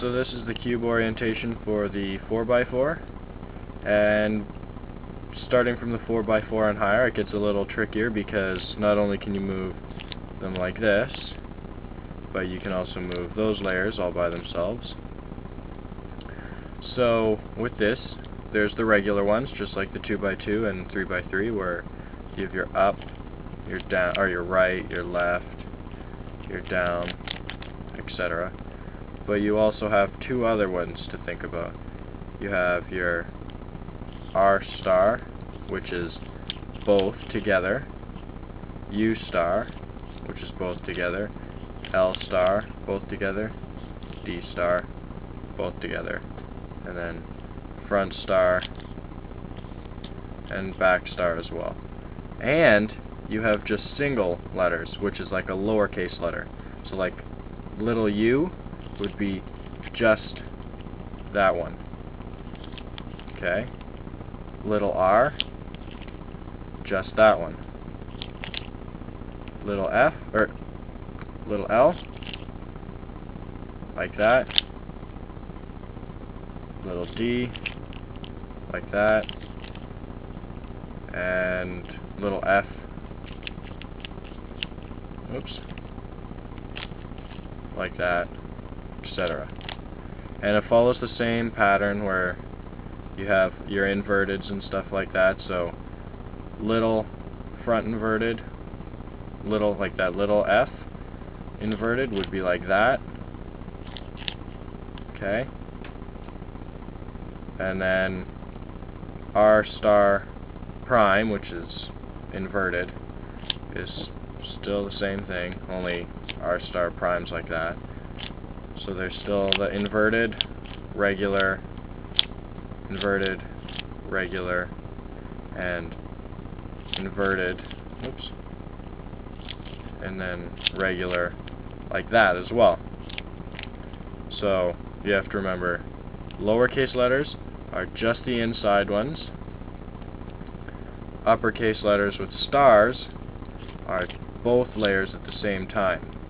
So this is the cube orientation for the 4x4, and starting from the 4x4 and higher, it gets a little trickier because not only can you move them like this, but you can also move those layers all by themselves. So with this, there's the regular ones, just like the 2x2 and 3x3, where you have your up, your down, or your right, your left, your down, etc. But you also have two other ones to think about. You have your R star, which is both together, U star, which is both together, L star, both together, D star, both together, and then front star and back star as well. And you have just single letters, which is like a lowercase letter. So like little u would be just that one. Okay? Little r, just that one. Little f, or little l, like that. Little d, like that. And little f, oops, like that, etc. And it follows the same pattern where you have your inverteds and stuff like that. So little front inverted, little like that little f inverted would be like that. Okay. And then R star prime, which is inverted, is still the same thing, only R star prime's like that. So there's still the inverted, regular, inverted, regular, and inverted, oops, and then regular, like that as well. So you have to remember, lowercase letters are just the inside ones. Uppercase letters with stars are both layers at the same time.